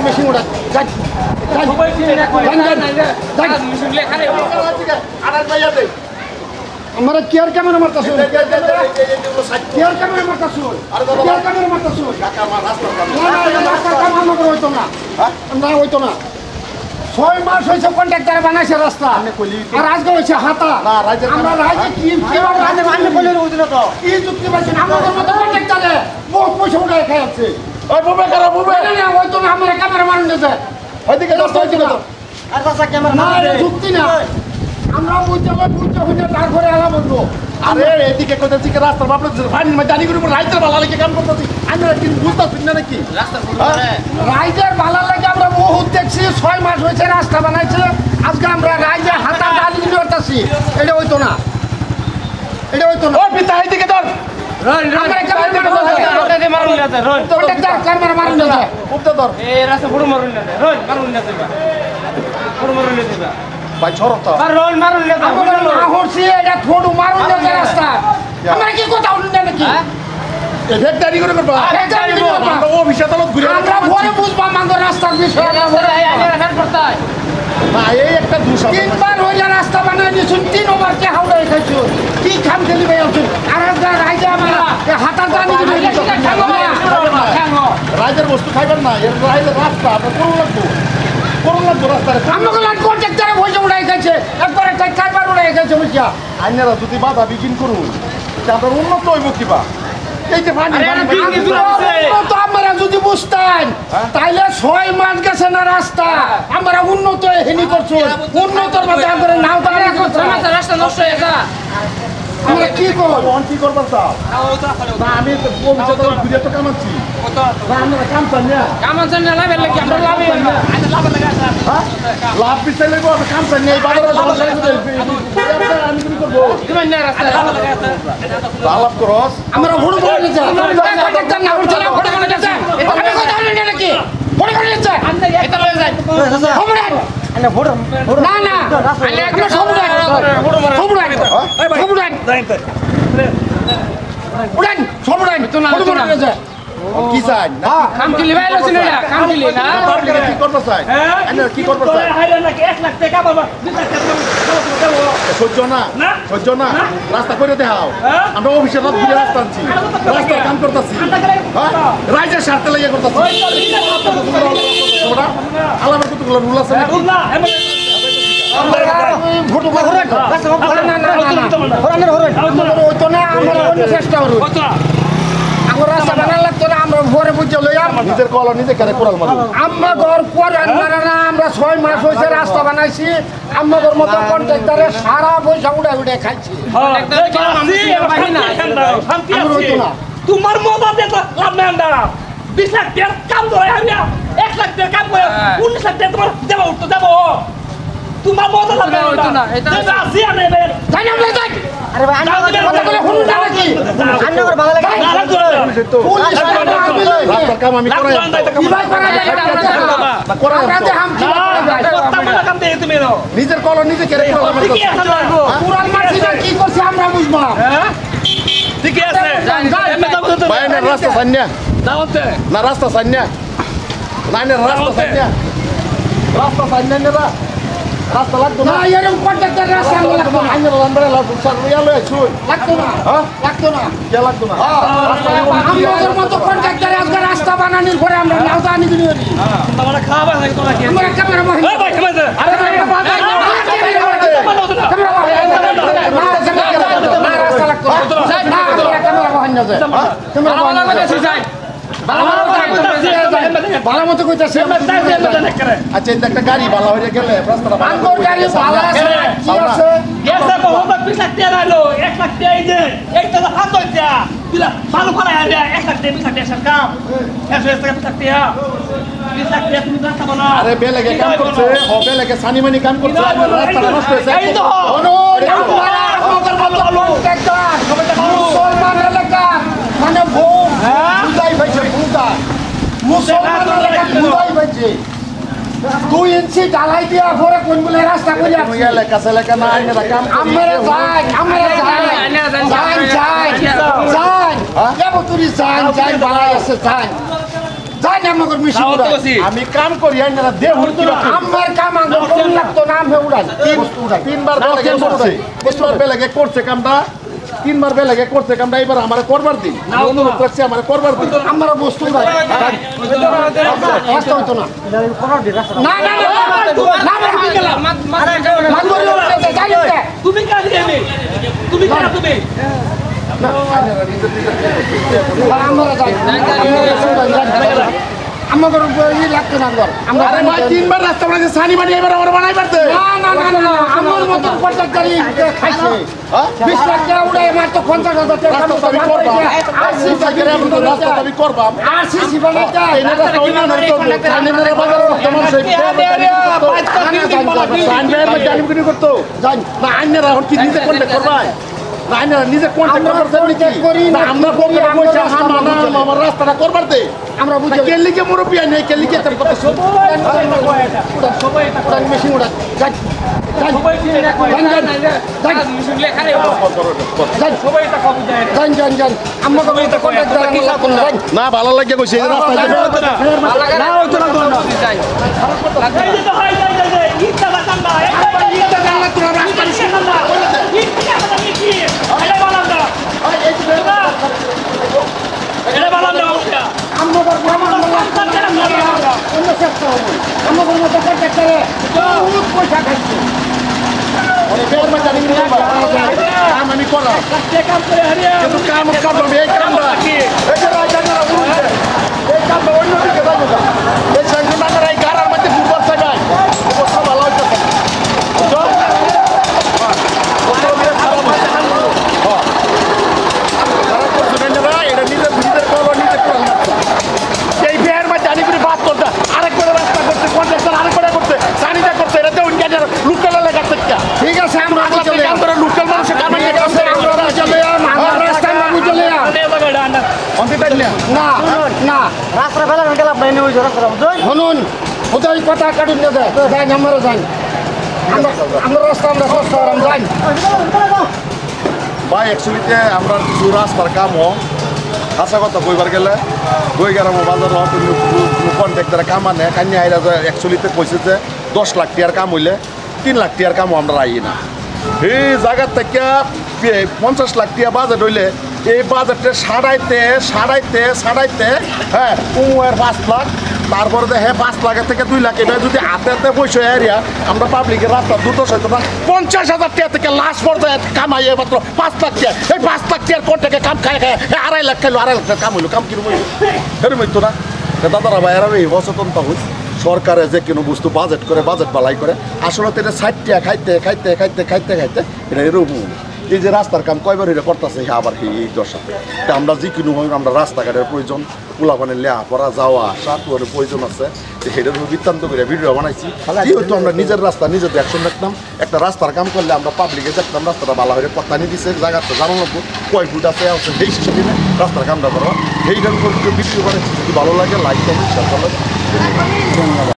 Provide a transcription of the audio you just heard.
Machine ওটা আমরা কেয়ার ক্যামেরা মারতাছো কেয়ার ক্যামেরা মারতাছো কেয়ার ক্যামেরা মারতাছো হইতো না না হইতো না 6 মাস হয়েছে কন্ট্রাক্টর বানাইছে রাস্তা আর আজকে হয়েছে হাতা আমরা রাজ্যে কি যুক্তি পাচ্ছি আমাদের মতো কন্ট্রাক্টরে বহুত পয়সা উঠে খাই আছে হয়তো না আমরা ক্যামেরা মারুন যেতে ওইদিকে যুক্তি না আমরা বুঝতে বুঝতে তারপরে আলা বলবো আরে এদিকে কোথা থেকে রাস্তার বাপরে পানির মধ্যে জানি করে রাইতের বালা লেগে কাম করতেছি আমরা কি বুঝতেছি না নাকি রাইতের বালা লেগে আমরা বহুত দেখছি 6 মাস হয়েছে রাস্তা বানাইছে আজকে আমরা রাইজে হাতা ডালি নিয়ে আসতেছি এটা হইতো না এটা হইতো না ও পিতা এইদিকে ধর আমরা ক্যামেরা মারুন না রোড ক্যামেরা মারুন না উপতে ধর এই রাস্তা পুরো মারুন না রোড মারুন না পুরো মারুন না ভাই ছরতা মারুন মারুন না আমরা না হরছি এটা থোড়ু মারুন না রাস্তা আমরা কি কথা বলুন না নাকি এফেক্টারি করে করবা এফেক্টারি করে আমরা ও বিষয় তলত ঘুরে আমরা পরে বুঝবা মাঙ্গ রাস্তার বিষয় আমরা পরে আইনের হেড করতে হয় না এই একটা দুশো তিনবার হইয়া রাস্তা বানাই দিছুন 3 ওভার কে হাওড়া খাইছো কি খাম খেলি ভাই আছো আর রাইজা আমরা হাতা জানি রাইজের বস্তু খাইবেন না এর রাইজের রাস্তা আমরা করুন লাগবো রাস্তায় আমাকে লাইন কন্ট্রাক্টরে পয়সা উড়াই গেছে একবারে চারবার উড়াই গেছে বুঝছা আইনেরা যদি বাধা বিঘিন করুন তারপর উন্নত হইব কিবা এইটা তো আমরা যদি বুঝতেন তাইলে 6 মাস গেছে না রাস্তা আমরা উন্নত হেনি করছো উন্নতর মধ্যে আমরা নাও তারা রাস্তা নষ্ট হয়ে যা আমরা কি করব কি করব স্যার না আমি তো ভবিষ্যতে ঘুরে তো কামাচ্ছি না আমরা কামচান না লাভ লাগে আমরা লাভ না লাভ পিছলে লাগবো আমরা কামচান নেই বাজারে আমি কি করব তুমি না রাস্তা লাভ করস আমরা ভুড় বলে নিছে কন্ট্রাক্টর না উঠছে না ফটো করে যাচ্ছে আমি কথা বলি না নাকি ফটো করে যাচ্ছে এটা লয়ে যায় আমরা আরে ভোট না না আলে একটা সবুড়া সবুড়া উড়ান সবুড়ান তো না তো না কি চাই না কাম কি লিবাই লছিস না কাম কি লি না কি করব চাই আরে কি করব চাই হাইরা নাকি 1 লাখ টাকা বাবা 2 লাখ টাকা সহ্য না সহ্য না রাস্তা করে দেখাও আমরা অফিসে রাত ঘুরে রাস্তা আনছি রাস্তা কাম করতেছি রাইজের স্বার্থে লাগিয়ে করতেছি তোমরা আলাদা কতগুলো রুল আছে না ফটো হরেন না না হইতো না আমরা অন্য চেষ্টা করব আমরা রাস্তা বানাল লাগতো না আমরা ভরে বুঝে লইয়া নিজের কল নিজে কেন কোরাল মারব আমরা ঘর কোরাল মারা না আমরা 6 মাস হইছে রাস্তা বানাইছি আমাদের মতো কন্ট্রাক্টরে সারা পয়সা উড়ে খাইছি তোমার মজা দে তো লাভ নাই আন্ডা 20 লাখ টাকার কাম ধরে আমি 1 লাখ টাকার কাম করে 19 লাখ টাকা তোমার দেব উঠতে দেব তোমার মজা লাগবে না এটা আসি আমি যাই না যাই আরে ভাই আন্না কথা বলে শুনুন না নাকি আন্না করে ভালো লাগে না লাগতো তো রাস্তার কাম আমি করাই কি ভাই করা যায় না করা যায় হাম কি তামালা কাম দেই তুমি নাও নিজের কল নিজে কেরে কল কুরআন মারছি না কি করছি আমরা বুঝবা হ্যাঁ ঠিক আছে ভাই না রাস্তা সান্যা দাওতে না রাস্তা সান্যা না না রাস্তা সান্যা না রাস্তা লাগতো না এরকম কন্ট্রাক্টর রাস্তা লাগতো না আইনের লাম্বারে লাগতো স্যার রিয়া লয় ছুই লাগতো না হ্যাঁ লাগতো না কে লাগতো না আমাদের মতো কন্ট্রাক্টর আজকে রাস্তা বানানোর পরে আমরা নাও জানি দিনি হ্যাঁ আমরা খাওয়া লাগে তোরা কি আমরা ক্যামেরা বন্ধ এই ভাই ক্যামেরা আরে রাস্তা লাগতো না ক্যামেরা বন্ধ যায় ক্যামেরা বন্ধ করে যাই ভালো মতো কইতাছে আচ্ছা একটা গাড়ি ভালো হয়ে গেলে রাস্তাটা ভালো গাড়ি ভালো আছে কি আছে গেছে বহুত 20 লাখ টাকা আইলো 1 লাখ টাকা দে একটা হাত হইতা দিলা ভালো করে আইয়া 1 লাখ টাকা 20 লাখ টাকা সরকার 100 টাকা 20 লাখ টাকা 20 লাখ টাকা তুমি রাস্তা বানাও আরে বেলেগে কাম করছে ও বেলেগে সানিমানি কাম করছে রাস্তা নষ্ট হইছে এই তো আমাদের মতো লোক একটা মুসলমান এলাকা মানে ভোগ বুঝাই ভাইছে বুঝা মুসলমান এলাকা বুঝাই ভাইছে 2 ইঞ্চি ঢালাই দিয়া পরে কোন বলে রাস্তা কইয়া এলাকা এলাকা না আইনা কাম আমরা যাই যাই যাই যাই যাবো তুই যাই যাই বালাই আছে যাই যাই না আমাকে মিশি তাও তো উড়াই। বলছি। আমি কাম করি আইনারা দেহুর কি রকম আমার কাম আঙ্গুল কোন লাগতো নাম হে উড়াই বস্তু উড়াই তিনবার বেলাগে করছে তিনবার বেলাগে করছে কামটা তিনবার বেলাগে করছে কামটা এবার আমারে করবার দিন অনুরোধ করছে আমারে করবার দিন আমার বস্তু উড়াই রাস্তা হইতো না না না না না তুমি গেলাম মানবরি উড়াই যাই না তুমি কাজ দিবি তুমি কাজ তুমি আমরা যাই আমাদের ই লাগতো না ঘর আমরা আরে ভাই তিনবার রাস্তা বানাইছে সানি বাড়ি এবার আমার বানাই পারতে না না না না আমার মতো পর্যাপ্তারি খাইছে 20 লাখ টাকা উড়াই মার তো 50,000 টাকা রাস্তা দাবি করবা আসি জায়গায় আমি তো রাস্তা দাবি করবা আসি জীবনটা এই রাস্তা ওই না নয় তো সানিনের বাজার তোমার সেই সানিনের জানি কি করতো জান না আইনারা এখন কি নিজে কন্টাক্ট করবা না আইনারা নিজে কন্টাক্ট করতে করি না আমরা পকেটে পয়সা হামা না আমার রাস্তাটা করবার দে আমরা বুঝে কেলিকে মুরব্বি নেই কেলিকে তার কথা সব উড়ান মেশিন উড়ান যাই যান আমাকে তো কন্টাক্ট দেন না ভালো লাগে কইছে এই রাস্তায় না হইতো না কোন এই যে তো হাই যাই যাই ইচ্ছা বাতাম না একটা ইচ্ছা জানলা তোরা রাস্তা নিছেন না ইচ্ছা কথা কি আরে বালান্দা এটা বালান্দা উঠা অন্য চেষ্টা হবে আমাদের মতো কন্টাক্ট করে বহুত পয়সা খাইছে কাম আমি করা কাম করে হারিয়া কিন্তু কাম করলাম এই কামটা এই যে রাজারা উঠছে এই কামটা অন্যদিকে যাবো না এই সংগঠনের এই গাড়ার মধ্যে ফুটবল চাই অবস্থা ভালো হইতেছে এটা নিজের নিজের কল নিজে করে এই বিয়ের মধ্যে আনি করে বাদ করতে আরেকবার রাস্তা করতে কন্ট্রাক্টর আরেকবার করতে সানিটা করতে এটা তো উনকে লোকাল এলাকা থেকে ঠিক আছে আমরা আগলা থেকে কাম করে লোকাল মানুষের কাম নিয়ে কাছে চলে রাস্তা বাবু চলে না না রাস্তা ফেলা গেলাম বাইনে ওই রাস্তা শুনুন ওদের কথা কাটুন না যাই আমরা যাই আমরা রাস্তা আমরা কষ্ট করাম যাই ভাই অ্যাকচুয়ালিতে আমরা কিছু রাস্তার কাম হাসা কথা কইবার গেলে গই গেলাম বাজার কন্ট্রাক্টরে কাম আনে কান্নি আইরা অ্যাকচুয়ালিতে কইছে যে 10 লাখ টাকার কাম হইলে 3 লাখ টাকার কামও আমরা আই না এই জায়গার থেকে 50 লাখ টাকা বাজেট হইলে এই বাজেটে সাড়াইতে হ্যাঁ কুমুয়ের 5 লাখ তারপরে হ্যাঁ 5 লাখের থেকে 2 লাখ এবার যদি হাতে হাতে বসে এরিয়া আমরা পাবলিকের রাস্তা দ্রুত সইতো না 50,000 টাকা থেকে লাস্ট পর্যায়ে কামাই মাত্র 5 লাখ টাকা এই 5 লাখ টাকার কোন থেকে কাম খায় 2.5 লাখ খাইলো 2.5 লাখ টাকা কাম হইলো কাম কিরম হইলো এরম হইতো না দাদারা ভাইয়েরা এই সচেতন থাকুন সরকারে যে কোনো বস্তু বাজেট করে বাজেট বালাই করে আসলে তো এটা 60 টাকা খাইতে এটা এরকম এই যে রাস্তার কাম কয়বার এটা করতেছে আবার এই দশাতে আমরা যে কোনো আমরা রাস্তাঘাটের প্রয়োজন পোলাপানের লেয়া পড়া যাওয়া আসা তোর প্রয়োজন আছে সেটার বৃত্তান্ত করে ভিডিও বানাইছি যেহেতু আমরা নিজের রাস্তা নিজের অ্যাকশন রাখতাম একটা রাস্তার কাম করলে আমরা পাবলিকে দেখতাম রাস্তাটা ভালো হয়ে কথা নিয়ে দিচ্ছে জায়গাটা জানানো কয় ফুট আছে সেই হিসেবে রাস্তার কামটা করো সেইটার উপর ভিডিও করে যদি ভালো লাগে লাইক কমেন্ট শেয়ার করলে